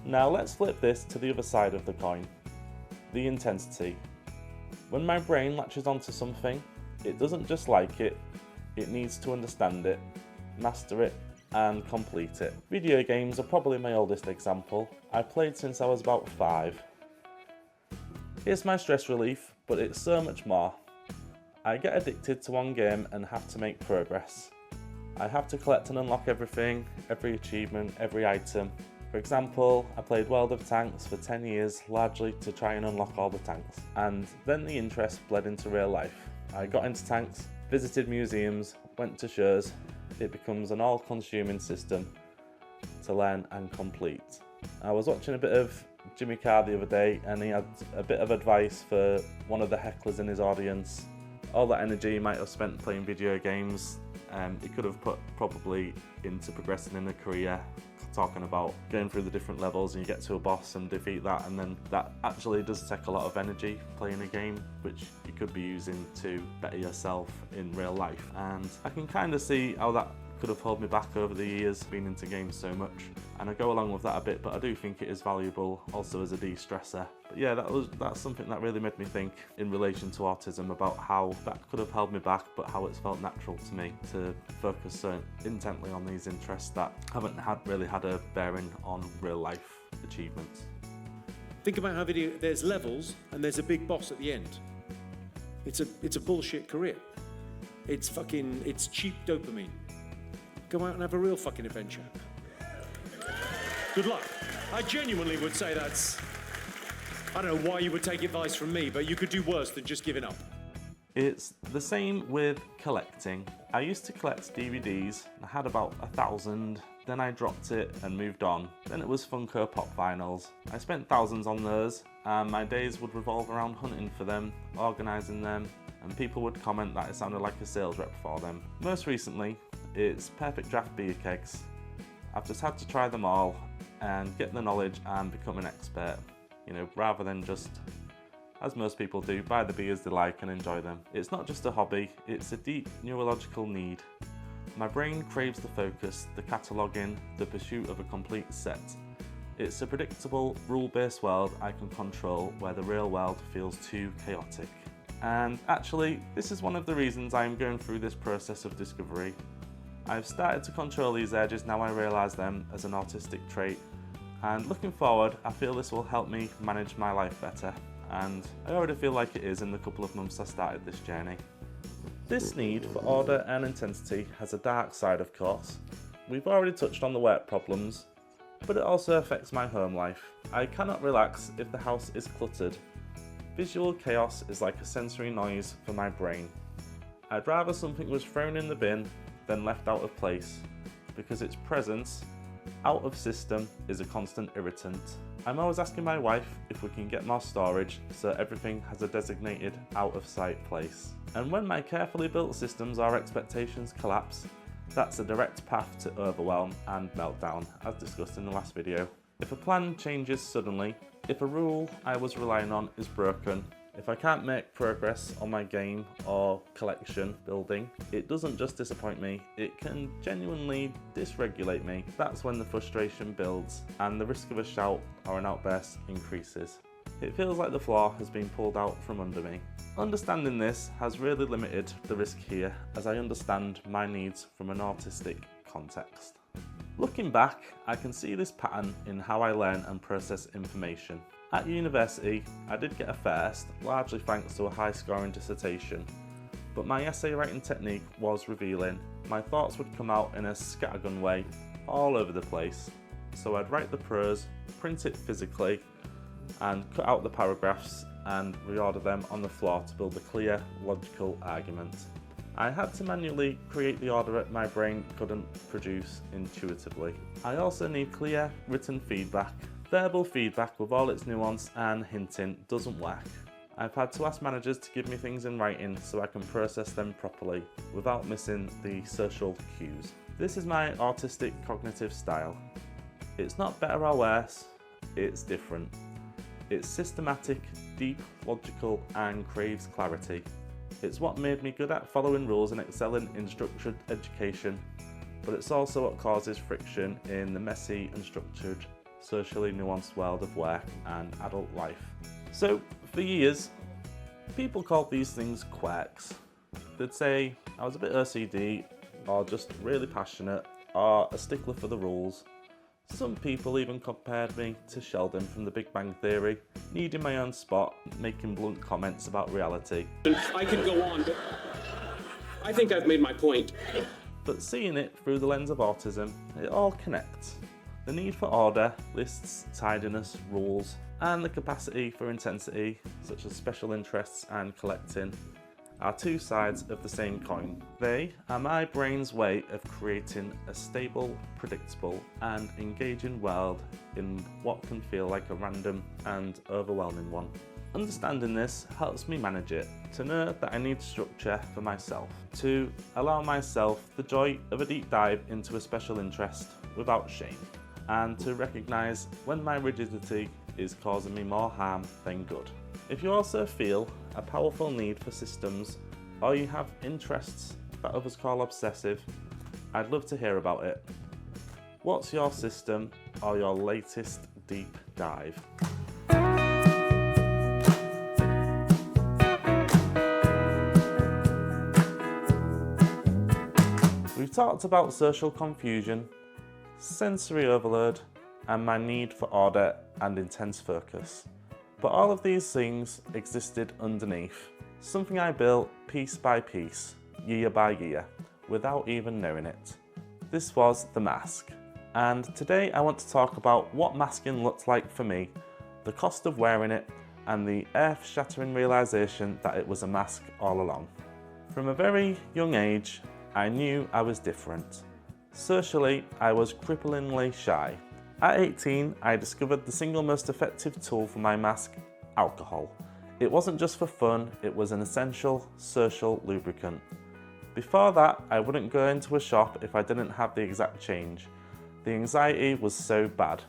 Now let's flip this to the other side of the coin, the intensity. When my brain latches onto something, it doesn't just like it, it needs to understand it, master it, and complete it. Video games are probably my oldest example. I've played since I was about 5. It's my stress relief, but it's so much more. I get addicted to one game and have to make progress. I have to collect and unlock everything, every achievement, every item. For example, I played World of Tanks for 10 years, largely to try and unlock all the tanks. And then the interest bled into real life. I got into tanks, visited museums, went to shows. It becomes an all-consuming system to learn and complete. I was watching a bit of Jimmy Carr the other day, and he had a bit of advice for one of the hecklers in his audience. All that energy he might have spent playing video games, he could have put probably into progressing in a career, talking about going through the different levels and you get to a boss and defeat that, and then that actually does take a lot of energy playing a game, which you could be using to better yourself in real life. And I can kind of see how that could have held me back over the years, being into games so much, and I go along with that a bit, but I do think it is valuable also as a de-stressor. But yeah, that's something that really made me think in relation to autism about how that could have held me back, but how it's felt natural to me to focus so intently on these interests that haven't really had a bearing on real life achievements. Think about how there's levels and there's a big boss at the end. It's a bullshit career. It's cheap dopamine. Go out and have a real fucking adventure. Good luck. I genuinely would say I don't know why you would take advice from me, but you could do worse than just giving up. It's the same with collecting. I used to collect DVDs. I had about 1,000, then I dropped it and moved on. Then it was Funko Pop vinyls. I spent thousands on those, and my days would revolve around hunting for them, organising them, and people would comment that I sounded like a sales rep for them. Most recently, it's perfect draft beer kegs. I've just had to try them all and get the knowledge and become an expert, rather than just, as most people do, buy the beers they like and enjoy them. It's not just a hobby, it's a deep neurological need. My brain craves the focus, the cataloguing, the pursuit of a complete set. It's a predictable, rule-based world I can control where the real world feels too chaotic. And actually, this is one of the reasons I am going through this process of discovery. I've started to control these urges now I realise them as an autistic trait, and looking forward, I feel this will help me manage my life better, and I already feel like it is in the couple of months I started this journey. This need for order and intensity has a dark side, of course. We've already touched on the work problems, but it also affects my home life. I cannot relax if the house is cluttered. Visual chaos is like a sensory noise for my brain. I'd rather something was thrown in the bin than left out of place, because its presence, out of system, is a constant irritant. I'm always asking my wife if we can get more storage so everything has a designated out of sight place. And when my carefully built systems or expectations collapse, that's a direct path to overwhelm and meltdown, as discussed in the last video. If a plan changes suddenly, if a rule I was relying on is broken, if I can't make progress on my game or collection building, it doesn't just disappoint me, it can genuinely dysregulate me. That's when the frustration builds and the risk of a shout or an outburst increases. It feels like the floor has been pulled out from under me. Understanding this has really limited the risk here, as I understand my needs from an autistic context. Looking back, I can see this pattern in how I learn and process information. At university, I did get a first, largely thanks to a high-scoring dissertation, but my essay writing technique was revealing. My thoughts would come out in a scattergun way, all over the place, so I'd write the prose, print it physically, and cut out the paragraphs and reorder them on the floor to build a clear, logical argument. I had to manually create the order that my brain couldn't produce intuitively. I also need clear, written feedback. Verbal feedback with all its nuance and hinting doesn't work. I've had to ask managers to give me things in writing so I can process them properly without missing the social cues. This is my autistic cognitive style. It's not better or worse, it's different. It's systematic, deep, logical, and craves clarity. It's what made me good at following rules and excelling in structured education, but it's also what causes friction in the messy and structured, socially nuanced world of work and adult life. So, for years, people called these things quirks. They'd say I was a bit OCD, or just really passionate, or a stickler for the rules. Some people even compared me to Sheldon from The Big Bang Theory, needing my own spot, making blunt comments about reality. I could go on, but I think I've made my point. But seeing it through the lens of autism, it all connects. The need for order, lists, tidiness, rules, and the capacity for intensity, such as special interests and collecting, are two sides of the same coin. They are my brain's way of creating a stable, predictable, and engaging world in what can feel like a random and overwhelming one. Understanding this helps me manage it, to know that I need structure for myself, to allow myself the joy of a deep dive into a special interest without shame, and to recognise when my rigidity is causing me more harm than good. If you also feel a powerful need for systems, or you have interests that others call obsessive, I'd love to hear about it. What's your system or your latest deep dive? We've talked about social confusion, sensory overload, and my need for order and intense focus. But all of these things existed underneath, something I built piece by piece, year by year, without even knowing it. This was the mask. And today I want to talk about what masking looked like for me, the cost of wearing it, and the earth-shattering realisation that it was a mask all along. From a very young age, I knew I was different. Socially, I was cripplingly shy. At 18, I discovered the single most effective tool for my mask, alcohol. It wasn't just for fun, it was an essential social lubricant. Before that, I wouldn't go into a shop if I didn't have the exact change. The anxiety was so bad.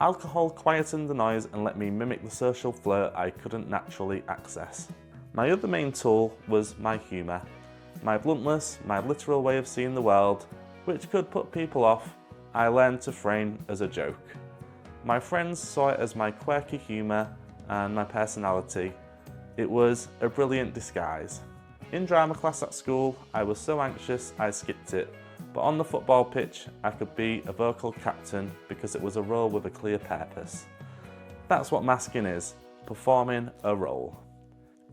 Alcohol quietened the noise and let me mimic the social flow I couldn't naturally access. My other main tool was my humour. My bluntness, my literal way of seeing the world, which could put people off, I learned to frame as a joke. My friends saw it as my quirky humour and my personality. It was a brilliant disguise. In drama class at school, I was so anxious I skipped it, but on the football pitch, I could be a vocal captain because it was a role with a clear purpose. That's what masking is, performing a role.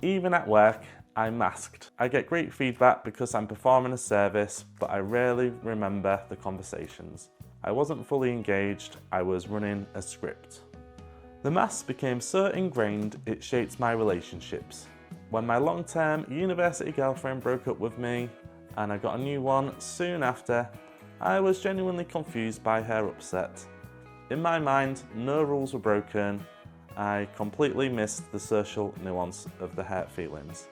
Even at work, I'm masked. I get great feedback because I'm performing a service, but I rarely remember the conversations. I wasn't fully engaged, I was running a script. The mask became so ingrained it shaped my relationships. When my long-term university girlfriend broke up with me and I got a new one soon after, I was genuinely confused by her upset. In my mind, no rules were broken. I completely missed the social nuance of the hurt feelings.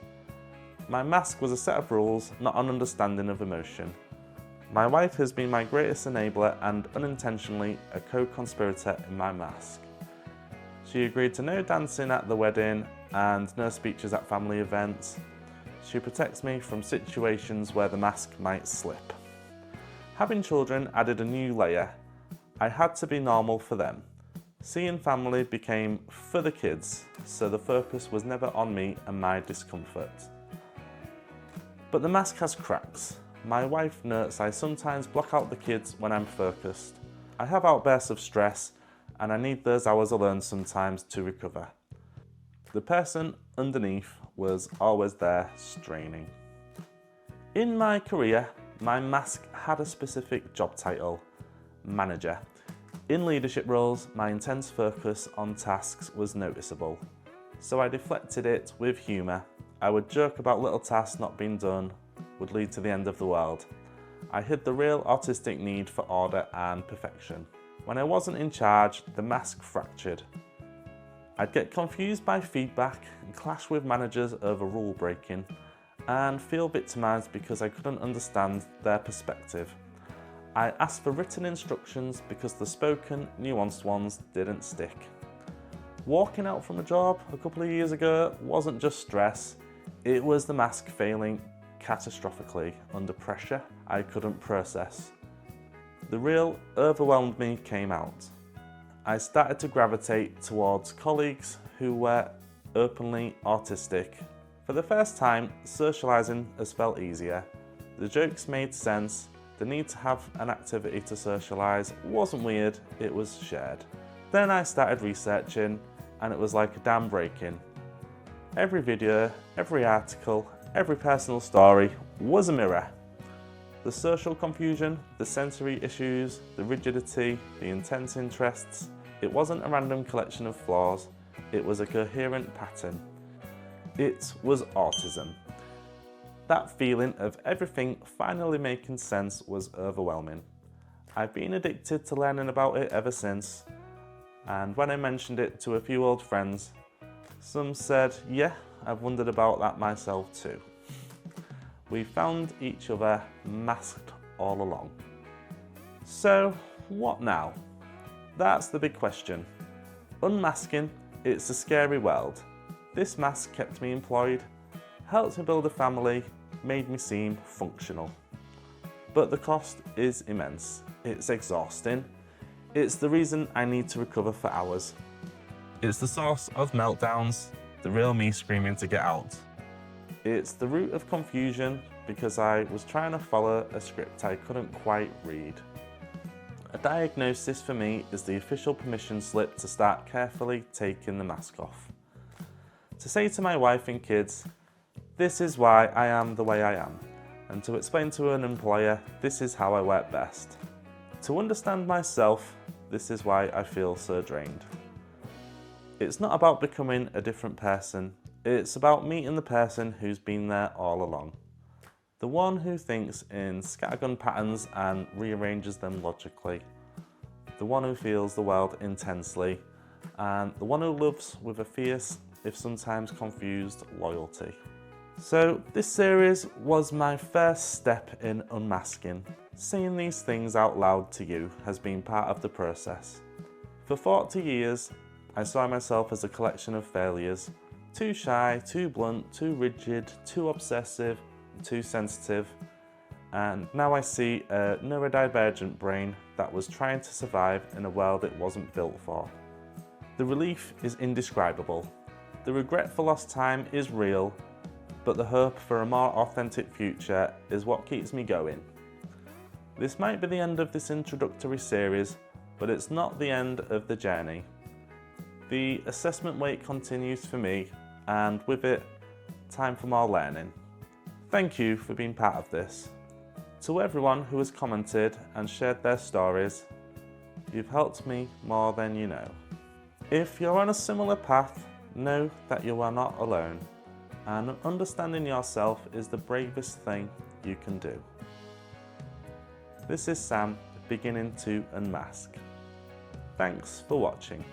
My mask was a set of rules, not an understanding of emotion. My wife has been my greatest enabler and unintentionally a co-conspirator in my mask. She agreed to no dancing at the wedding and no speeches at family events. She protects me from situations where the mask might slip. Having children added a new layer. I had to be normal for them. Seeing family became for the kids, so the focus was never on me and my discomfort. But the mask has cracks. My wife notes I sometimes block out the kids when I'm focused. I have outbursts of stress and I need those hours alone sometimes to recover. The person underneath was always there, straining. In my career, my mask had a specific job title, manager. In leadership roles, my intense focus on tasks was noticeable, so I deflected it with humour. I would joke about little tasks not being done would lead to the end of the world. I hid the real autistic need for order and perfection. When I wasn't in charge, the mask fractured. I'd get confused by feedback and clash with managers over rule breaking and feel victimised because I couldn't understand their perspective. I asked for written instructions because the spoken, nuanced ones didn't stick. Walking out from a job a couple of years ago wasn't just stress, it was the mask failing catastrophically under pressure I couldn't process. The real overwhelmed me came out. I started to gravitate towards colleagues who were openly autistic. For the first time, socialising has felt easier. The jokes made sense. The need to have an activity to socialise wasn't weird, it was shared. Then I started researching and it was like a dam breaking. Every video, every article, every personal story was a mirror. The social confusion, the sensory issues, the rigidity, the intense interests. It wasn't a random collection of flaws, it was a coherent pattern. It was autism. That feeling of everything finally making sense was overwhelming. I've been addicted to learning about it ever since, and when I mentioned it to a few old friends, some said, yeah, I've wondered about that myself too. We found each other masked all along. So, what now? That's the big question. Unmasking, it's a scary world. This mask kept me employed, helped me build a family, made me seem functional. But the cost is immense. It's exhausting. It's the reason I need to recover for hours. It's the source of meltdowns, the real me screaming to get out. It's the root of confusion because I was trying to follow a script I couldn't quite read. A diagnosis for me is the official permission slip to start carefully taking the mask off. To say to my wife and kids, this is why I am the way I am, and to explain to an employer, this is how I work best. To understand myself, this is why I feel so drained. It's not about becoming a different person, it's about meeting the person who's been there all along. The one who thinks in scattergun patterns and rearranges them logically. The one who feels the world intensely, and the one who loves with a fierce, if sometimes confused, loyalty. So this series was my first step in unmasking. Saying these things out loud to you has been part of the process. For 40 years, I saw myself as a collection of failures. Too shy, too blunt, too rigid, too obsessive, too sensitive, and now I see a neurodivergent brain that was trying to survive in a world it wasn't built for. The relief is indescribable. The regret for lost time is real, but the hope for a more authentic future is what keeps me going. This might be the end of this introductory series, but it's not the end of the journey. The assessment wait continues for me, and with it, time for more learning. Thank you for being part of this. To everyone who has commented and shared their stories, you've helped me more than you know. If you're on a similar path, know that you are not alone, and understanding yourself is the bravest thing you can do. This is Sam, beginning to unmask. Thanks for watching.